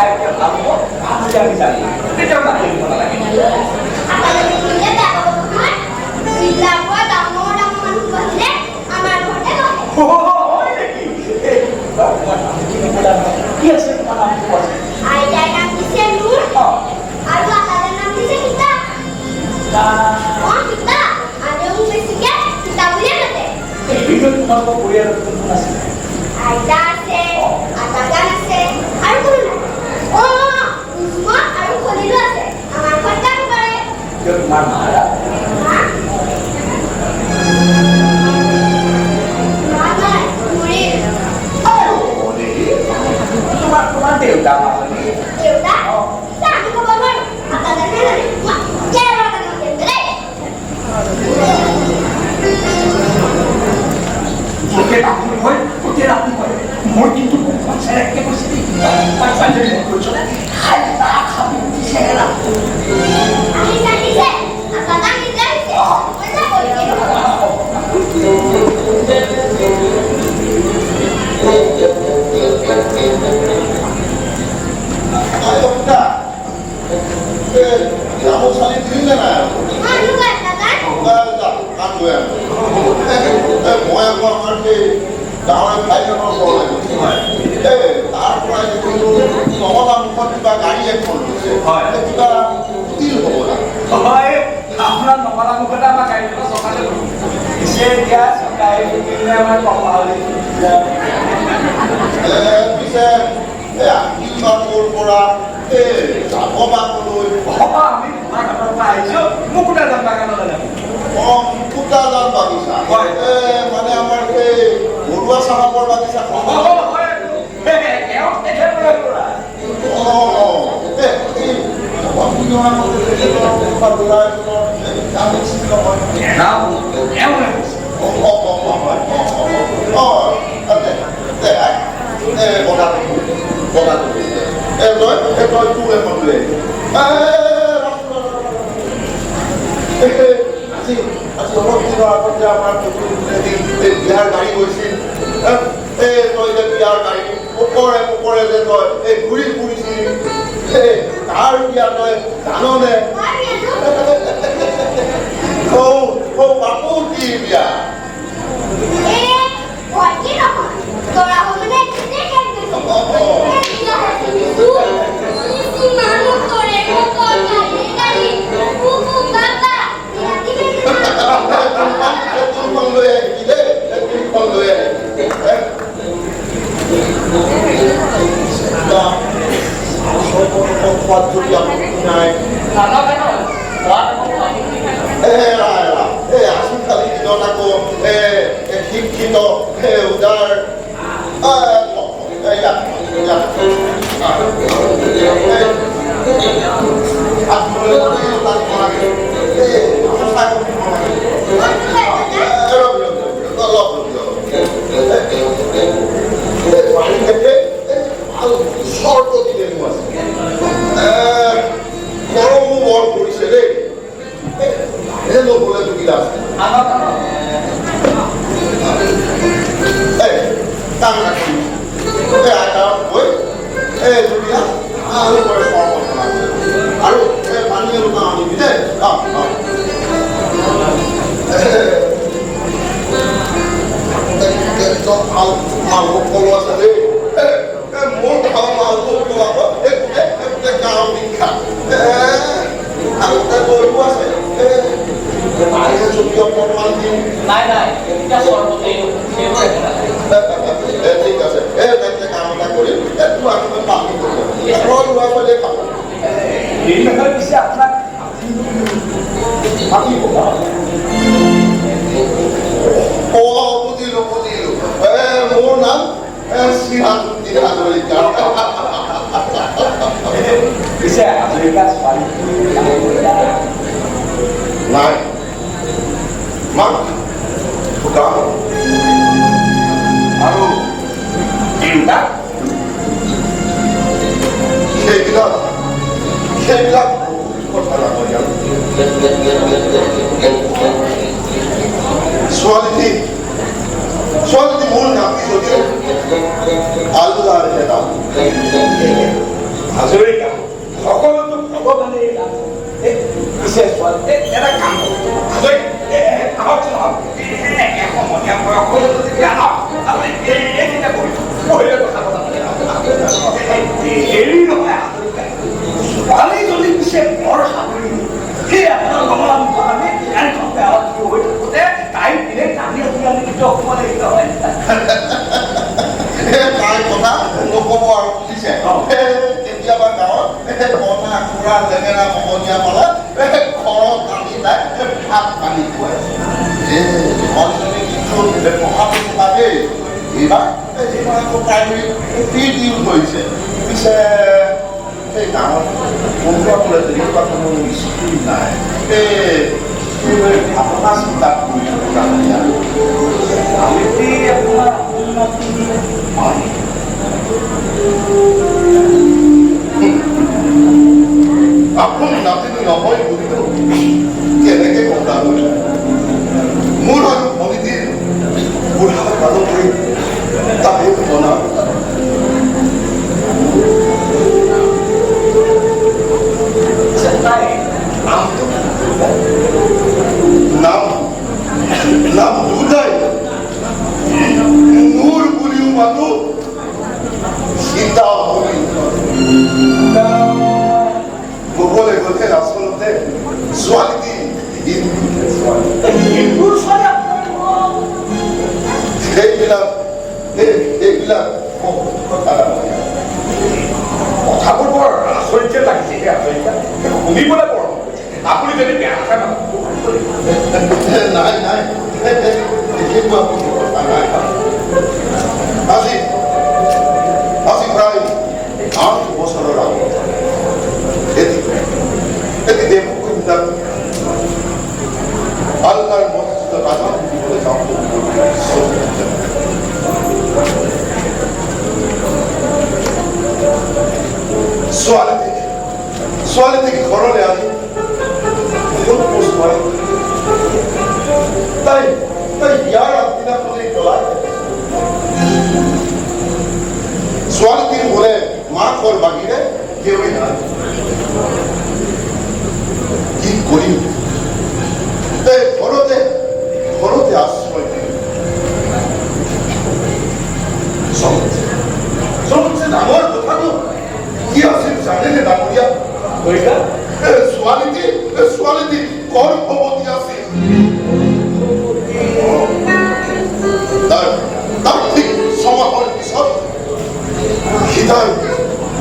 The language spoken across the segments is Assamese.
kayak kamu apa yang bisa ini coba lagi mana lagi Apa lagi punya tak apa teman? Bila gua tak mau orang manfaatnya, amal hotel. oh ini ini bulan dia sih mana puas Ada yang bisa nur. Ada yang bisa kita. Oh kita. Ada yang bisa kita boleh nanti. itu cuma kau boleh nasi Ada se, ada kan se. Ada pun. Oh, semua ada pun itu se. Amal hotel boleh. ke mana ada Mana? Murid. oh ini cuma dia udah masuk ini Ya udah. Nah, itu kabar. Apa dan mana? Mak, cara kan yang gede. Porque aku mau itu bukan saya ke sini. Pas saja ini lucu. Hai, tak kamu di sana. Ahli tadi se. Apa dan ini se. Mana boleh? 아니 없다. 나무 산이 들리잖아요. Ah, juga kan? 나가 안 돼. 모양과 함께 나와는 발견을 보내. 나랑 이제 넘어가는 것들과 나이에 걸리지. 그가 어디를 보거나. Kamu nomor aku kenapa kayak itu soalnya dia suka ini memang pemalu. bisa ya 이만 올 거라. 작업하고도 Ini mana berapa itu? Mau kuda dan bagaimana? 국가단 바기사. 만에 한말 때 모르와 사과볼 바기사. 훌륭한 것들을 받으라서 나는 진짜 আজ নবদিন আগে আমার বিহার গাড়ি গৈছিল তই যে বিহার গাড়ী ওপৰে যে তই এই ঘূৰি ফুৰিছিল তাৰ বিয়া তই জাননে বাপু কি বিয়া ছোৱালীতে এটা কাম কৰোঁ আহক সমনীয়া বয়স হৈ তেতিয়া আহক এইকেইটা পঢ়িলে কথা পতা হেৰি নহয় ছোৱালীজনী পিছে বৰ সাধুৰী সেই আপোনাৰ কমলা মুখত আমি গাড়ীখন বেয়া হৈ থাকোঁতে তাই পিনে টানি আমি কিন্তু অকণমান লাগিব হয় তাই কথা নক'ব আৰু বুজিছে কেতিয়াবা গাঁৱত কণা খুৰা লেঙেৰা সমনীয়া পালে ঘৰত আনি তাই ভাত পানী খুৱাইছে ছোৱালীজনী কিন্তু পঢ়াটো লাগেই এইবাৰ আকৌ প্ৰাইমেৰী দিও ধৰিছে পিছে সেই গাঁৱত পঢ়োৱা বোলে তেনেকুৱা কোনো স্কুল নাই আপোনাৰ চিন্তা কৰি থকা আপুনি নাতিনি নহয় বুলিলেও কেনেকে কথা কৈছে মোৰ আৰু ভনীটিৰ বুঢ়া কালত কৰি তাকে বনা নাম দুটাই নূৰ বুলিও মাতো সীতা ক'বলৈ গ'লে আচলতে ছোৱালী সেইবিলাক কথাবোৰ বৰ আচৰিত লাগিছে শুনিবলৈ বৰ আপুনি যদি বেয়া কথা নাই নাই তেনেকুৱা কোনো কথা নাই আজি প্ৰায় 8 বছৰৰ আগত এটি দেৱকুণ্ডাত আল্লাহৰ মছজিদত আজান দিবলৈ যাওঁতে ছোৱালীটিক ঘৰলৈ আনি তাই বিয়াৰ আগদিনাখনেই পলাই ছোৱালীটিৰ বোলে মাকৰ বাহিৰে কেউৱেই নাই কি কৰিম ঘৰতে আশ্ৰয় দিল চবতছে ডাঙৰ কথাটো কি আছিল জানেনে ডাঙৰীয়া ছোৱালীটি গৰ্ভৱতী আছিল তাৰ ঠিক 6 মাহৰ পিছত সীতাৰ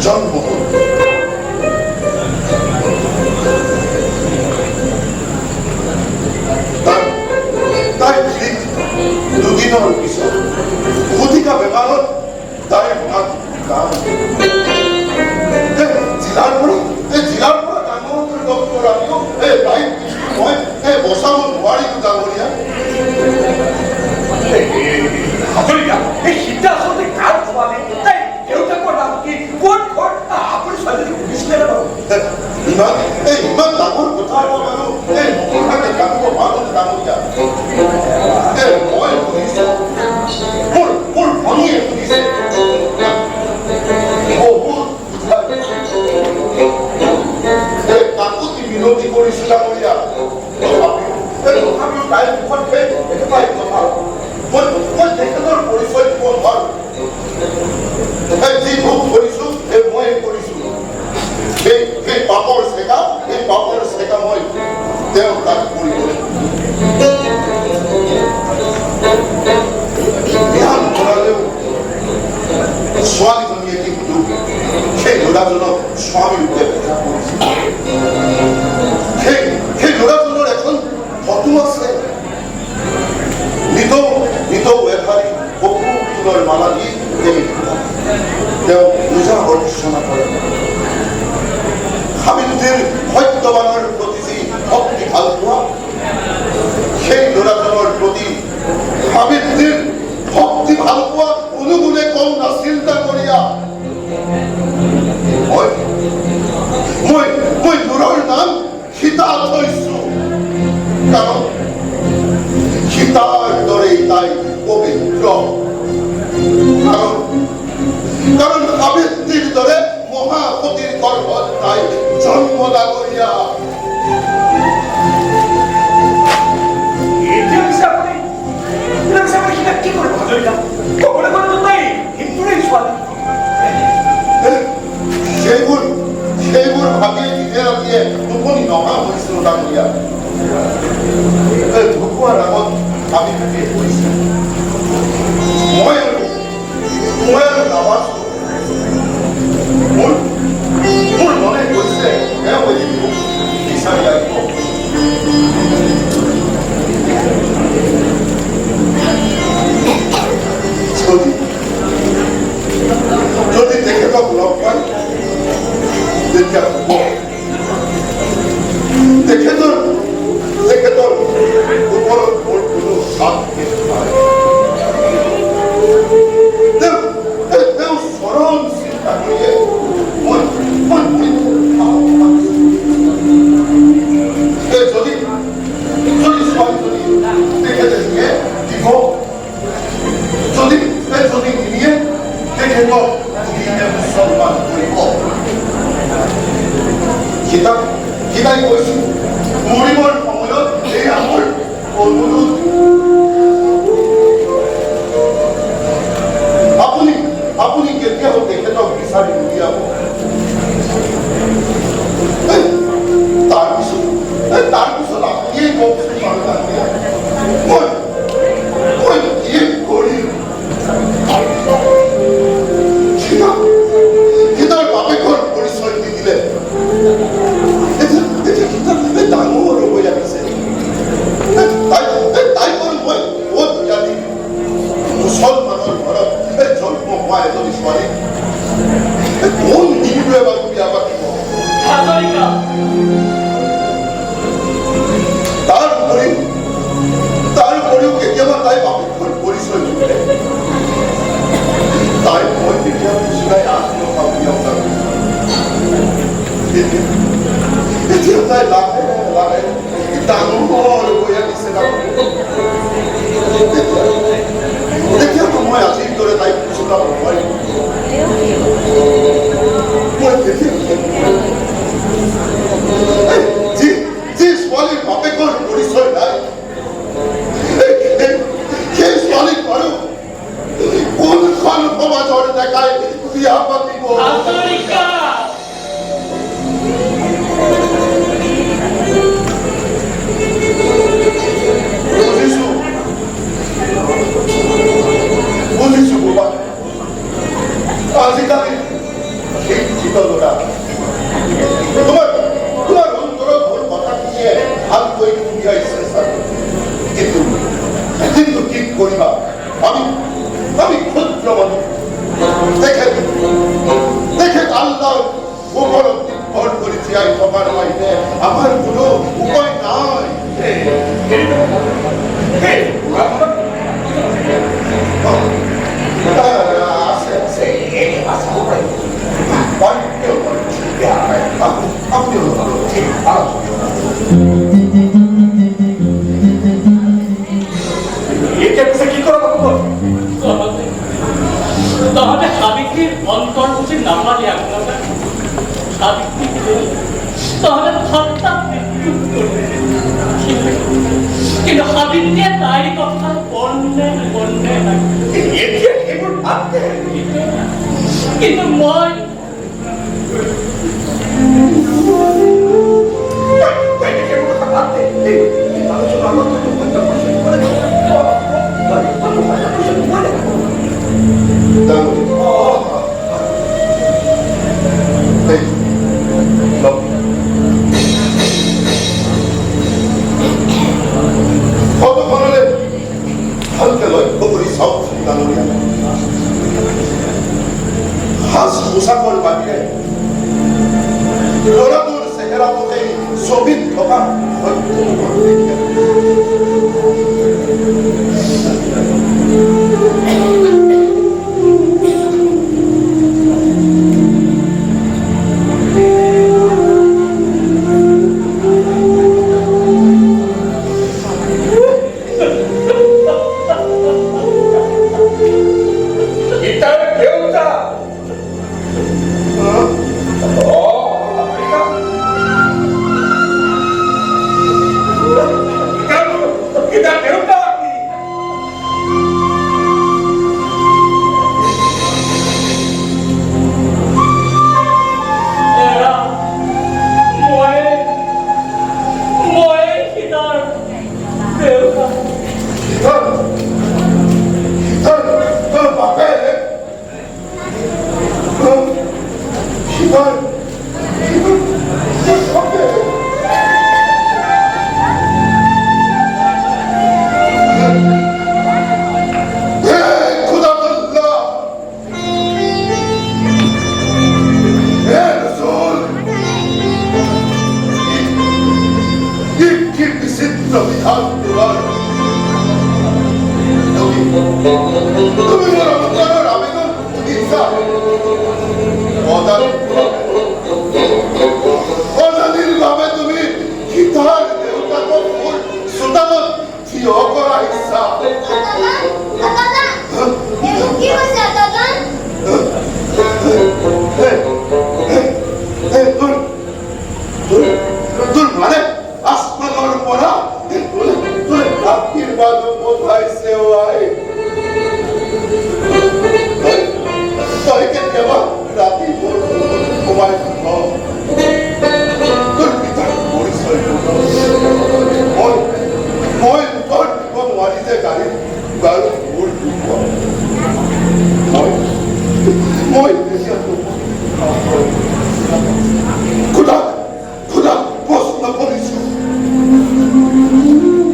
জন্ম হ'ল তাই ঠিক 2 দিনৰ পিছত শতিকা বেমাৰত তাইৰ মাক জিলাৰ পৰা ডাঙৰ ডক্টৰ আনিও তাইক মই বচাব নোৱাৰিলো ডাঙৰীয়া এই সীতা আচলতে কাৰ ছোৱালী তাই দেউতাকৰ নাম কি ক'ত ঘৰ আপুনি ছোৱালীজনী সুধিছিলে ইমান ডাঙৰ কথা বাৰু নকৰাকে কাটিব পাৰোঁ ডাঙৰীয়া মই সুধিছো মোৰ ভনীয়ে সুধিছে কাকুতি বিনতি কৰিছো ডাঙৰীয়া তথাপিও তাইৰ মুখত একেবাৰে কথা মই তেখেতৰ পৰিচয় দিব নোৱাৰো যি ভোগ কৰিছো মই কৰিছো সেই পাপৰ চেকা মই তেওঁ তাক কৰিবলৈ ধ্যান কৰালেও ছোৱালীজনীয়ে কিন্তু সেই ল'ৰাজনক স্বামীৰ পূজা কৰিছিল সেই ল'ৰাজনৰ এখন ফটো আছে নিতৌ এঠাৰি কপৌ ফুলৰ মালা দি তেওঁ পূজা অৰ্চনা কৰে সাবিত্ৰীৰ সত্যবানৰ প্ৰতি যি ভক্তি ভাল পোৱা সেই ল'ৰাজনৰ প্ৰতি সাবিত্ৰীৰ ভক্তি ভাল পোৱা কোনো গুণে কম নাছিল ডাঙৰীয়া মই ল'ৰাৰ নাম সীতা থৈছো কাৰণ সীতাৰ দৰেই তাই পবিত্ৰ কাৰণ সাবিত্ৰীৰ দৰে মহাসতীৰ গৰ্ভত তাই জন্ম ডাঙৰীয়া 그러니까 거꾸로 걸어줬다이 힘들어 수아니 세골 가게에 기대하기에 눈물이 너무 멋있어라는 거야. 듣고 하라고 답이 그렇게 있고 있어. 모양을 나왔어. 뭘 너네 멋있어. 내가 뭐 이상이야 이거. 저기 내가 불러봐. 내가 그거를 모두 다 내가 서러운 생각에 저기 수학이 내가 중에 이거 저기 위에 내가 우리의 무서움만 그리고 기다리고 있습니다. 우리를 보면 내 양을 오늘은 아버님께 깨어 내겠다고 기사를 유리하고 딸구서 나쁘게 목소리 말은 안 돼. 뭘 이게 거리 기다려 앞에 걸 머리 설득이래. 왜 나무를 뭐야 글쎄. 나이 거는 뭐야? 어디야니? 무슨 말을 말아? 젊은 와에 저기 수아니. 돈 일부에 말고 야박이고. 하소니까 딸을 버리고 얘기하면 나의 앞에 걸 머리 설득이래. 나의 뭘 얘기하는 시간이 안 들어가고 영상. 이제 나의 라해 나누어를 보야 있으라고. 이렇게 하면 뭐야? 지금 노래 나의 부수라고 뭐야? 뭐 이렇게? 지 수아리 밥에 걸 우리 설 나이. 걔 수아리 바로 오늘 가는 거만 저를 내가 그 양반이고. 하소니까 어디서 뭐봐? 아직까지 기도더라. 그말 온도로 뭘 바닥기에 안고 있는 우리가 있었어. 기도 깃거리가 남이 콧병원 내게 달라 오버로 벌거리지 아이 더 말하가 있네. 아마를 부러 오빠이 나 이렇게 무슨 기꺼라고 너한테 하비키 언털부지 남말이야 하비키 너한테 탑딱 কিন্তু হাবিলিয়ে তাই কথা বললে এতিয়া এইবোৰ বাদ দে কিন্তু মই 무사걸 밤이래. 너라도 세계라고 돼 소빈 너가 তুমি মোৰ অন্তৰৰ আবেদন শুনিছা অজানিৰ বাবে তুমি সীতাৰ দেউতাকক মোৰ চোতালত থিয় কৰাইছা তোৰ মানে আসমানৰ পৰা আশীৰ্বাদ পঠাইছে আই তই কেতিয়াবা ৰাতি মোৰ সোমাই থাক তোৰ পিতাৰ পৰিচয় মই তোৰ দিব নোৱাৰি যে গাড়ী বাৰু মোৰ দুখ মই খুদাক প্ৰশ্ন কৰিছো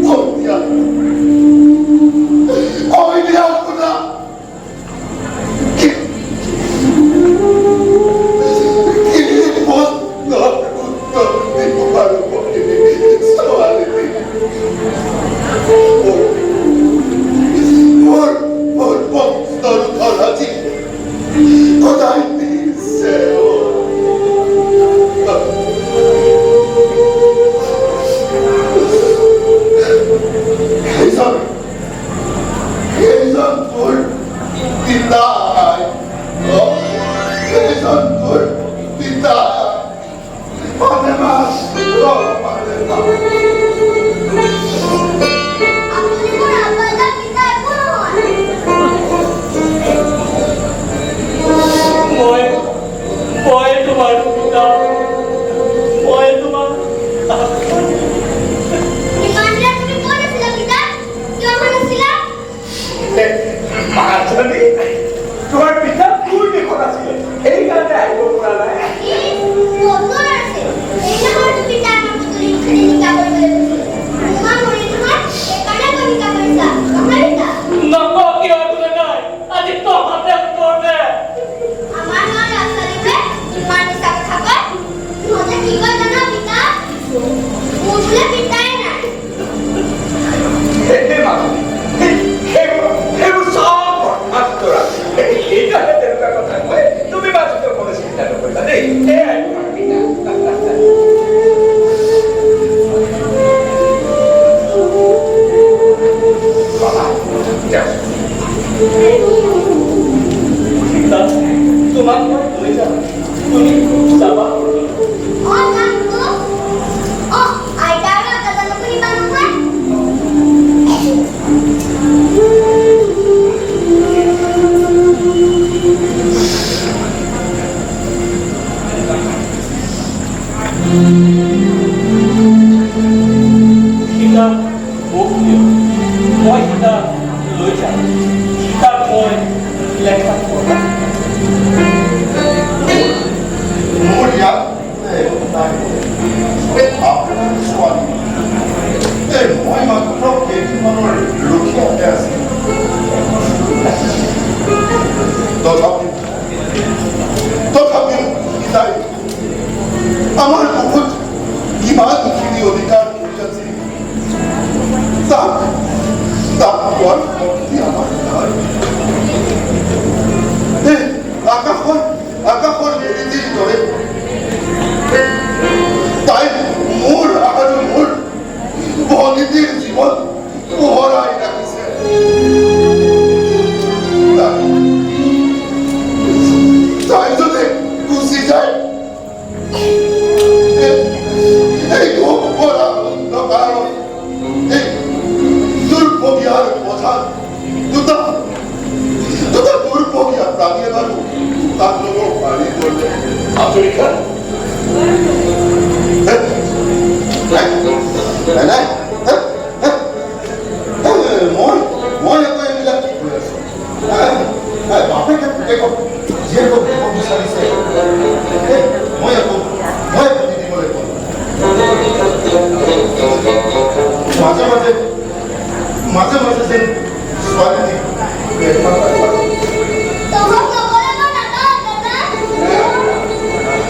খুদা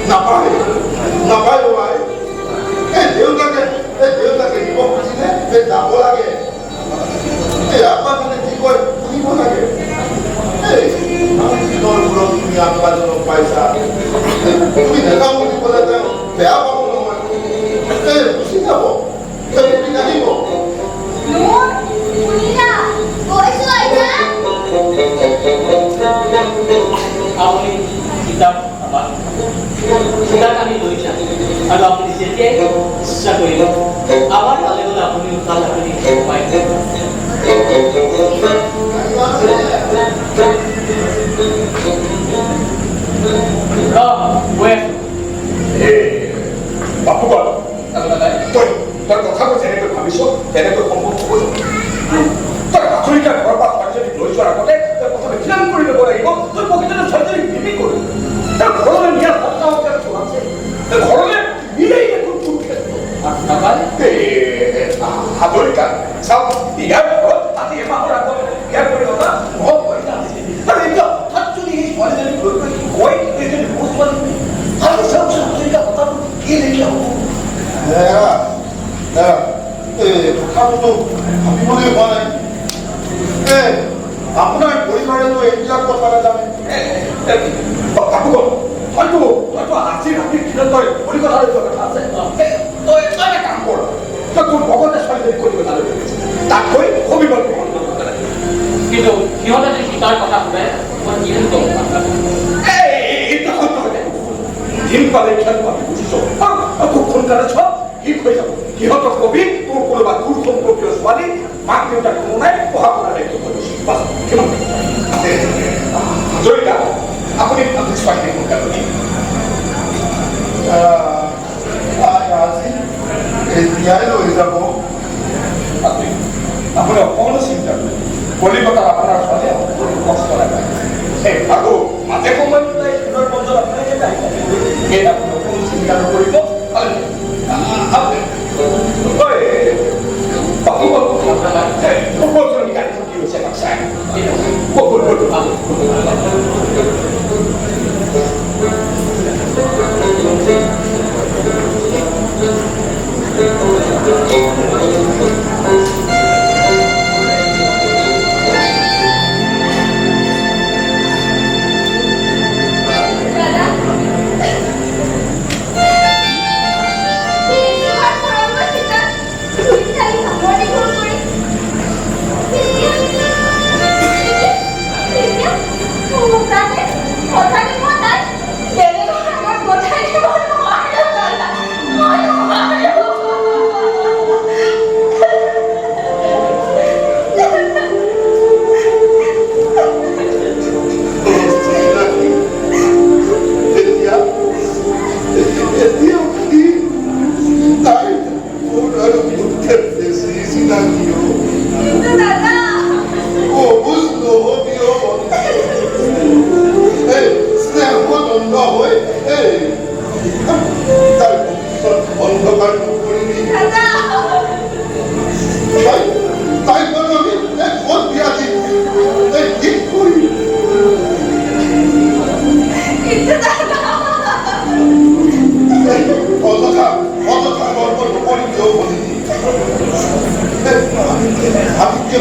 Napai, napai, আমি লৈ যাম আৰু আপুনি যেতিয়াই ইচ্ছা কৰিব আমাৰ তালৈ গ'লে আপুনি তাত আপুনি পাই যাব। বাপুগণ তই কথাটো যেনেকৈ ভাবিছ তেনেকৈ সম্ভৱ হ'ব তই আচৰিকাৰ ঘৰৰ পৰা ছোৱালীজনীক লৈ যোৱাৰ আগতে তই প্ৰথমে ধ্যান কৰি ল'ব লাগিব তই প্ৰকৃততে ছোৱালীজনীক বিক্ৰী কৰি তই ঘৰলৈ নিয়াৰ সপ্তাহ আছে তই ঘৰলৈ নিলেই দেখোন হাজৰিকা চাওক ইয়াৰ ঘৰত আজি এমাহৰ আগত ইয়াৰ কৰি থকা মহৎ পইচা আছে আৰু এতিয়া হঠাৎ যদি এই ছোৱালীজনীক লৈ গৈ কয় এইজনী বহুত ছোৱালী আৰু চাওকচোন হাজৰিকা কথাটো কি দেখিলে হ'ব কথাটোতো ভাবিবলৈ হোৱা নাই আপোনাৰ পৰিবাৰেতো এইবিলাক কথা নাজানে বাপুগণ হয়তো আজি ৰাতিৰ দিনত তই কলিকতালৈ যোৱা কথা আছে তই এটা কাম কৰ তই তোৰ ভগতে ছোৱালীজনীক কলিকতালৈ তাক গৈ সবিবল গ্ৰহণ কৰিব লাগে কিন্তু সিহঁতে যদি শিকাৰ কথা সোধে মই কি বুলি ক'ম এইটো দিন পালে খেল পাবি বুজিছ খুব সোনকালে চব ঠিক হৈ যাব সিহঁতক কবি তোৰ কোনোবা দূৰ সম্পৰ্কীয় ছোৱালী মাক দেউতাক কোনো নাই পঢ়া শুনাৰ দায়িত্ব কৰিছে বাছ কিমান হাজৰিকা আপুনি ছোৱালী সোনকালে দিম আজি এতিয়াই লৈ যাব আপুনি অকণো চিন্তা কৰে কলিকতাত আপোনাৰ ছোৱালী কষ্ট নাপায় আৰু মাজে সময় স্কুলৰ মঞ্চত আপুনি সেই আপুনি অকণো চিন্তা নকৰিব গাড়ীখন কি হৈছে চাই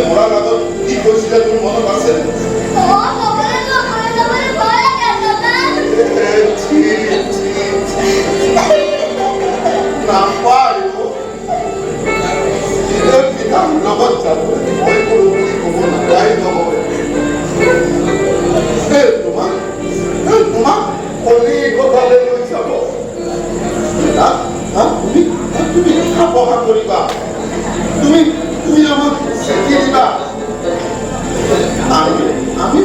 মৰাৰ আগত কি কৈছিলে তোৰ মনত আছে লগত যাব মই কৰো বুলি ক'ব নাপাই নহয় তোমাক কলিকতালৈ লৈ যাব তুমি লিখা পঢ়া কৰিবা তুমি আমাক শিকি দিবা আমি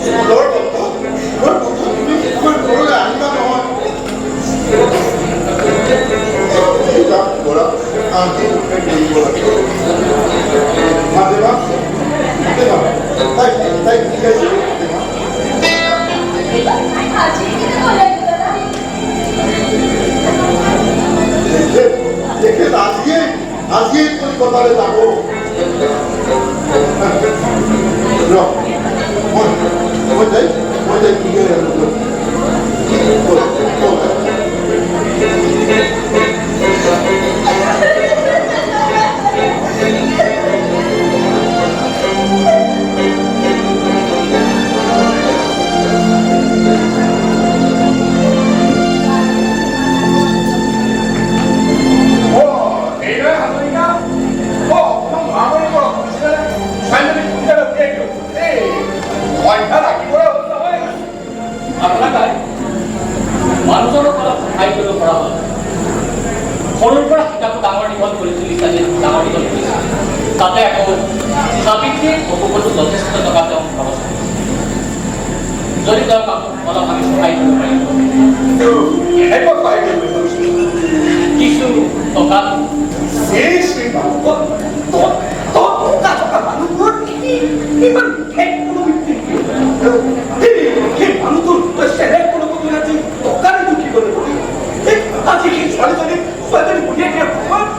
স্কুলৰ কথা তুমি আমাৰ ঘৰলৈ আহিবা নহয় আজিয়ে কলিকতালৈ যাব মই যাই মানুহজনৰ পৰা সহায় কৰিব পৰা হ'ল সৰুৰ পৰা কিতাপটো ডাঙৰ দীঘল কৰি তুলিছে ডাঙৰ দীঘল কৰিছে তাতে আকৌ সাবিত্ৰীৰ অসুখতো যথেষ্ট টকা তেওঁ খৰচ কৰিছে যদি তেওঁক অলপ আমি সহায় কৰিব পাৰিম এনেকৈ সহায় কৰিব কিছু টকা ইমান ঠেক কোনো ব্যক্তি সেই মানুহটোৰ তই চেলেক কোনো কথা আজি টকাৰে দুখী কৰি আজি সেই ছোৱালীজনী বুঢ়িয়াই দিয়া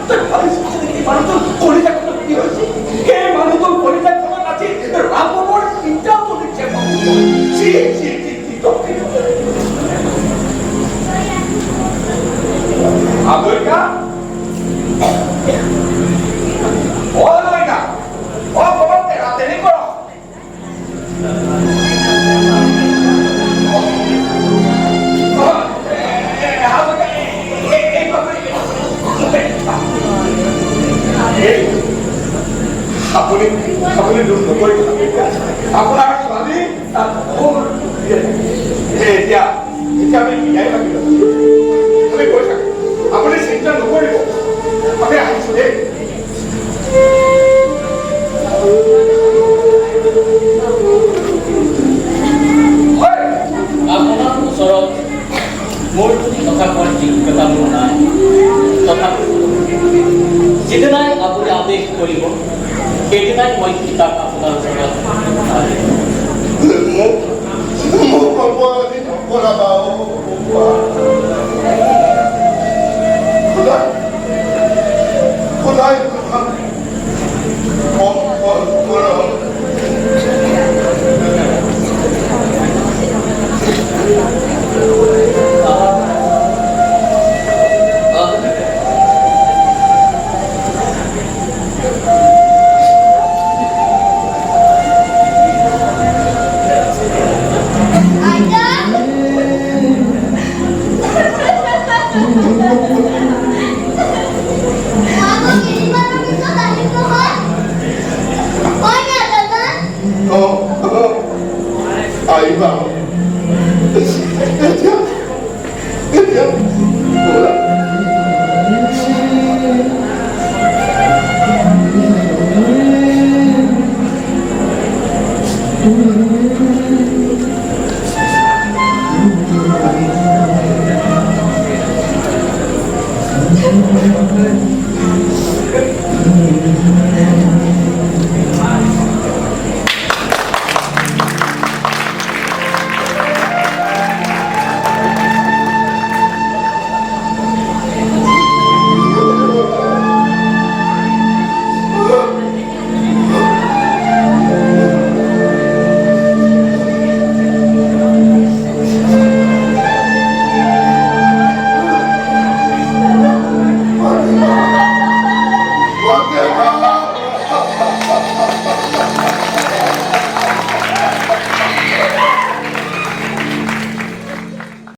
তই ভাবিছো সেই মানুহটোৰ কলিজা কথা কি হৈছে সেই মানুহটোৰ কলিজা খনত আজি ৰামৰ চিন্তা কৰিছে আদৰিকা আপুনি দুখ নকৰিব আপোনাৰ ছোৱালী এতিয়া আমি বিয়াই লাগিব আমি কৈ থাকো আপুনি চিন্তা নকৰিব আমি আহিছো দেই আপোনাৰ ওচৰত মোৰ কথা কোৱাৰ যোগ্যতা মোৰ নাই তথাপি যিদিনাই আপুনি আদেশ কৰিব সেইদিনাই মই কিতাপ আপোনাৰ ওচৰত মোক অপৰাধী নকৰাবা খোদাই আহিবা এতিয়া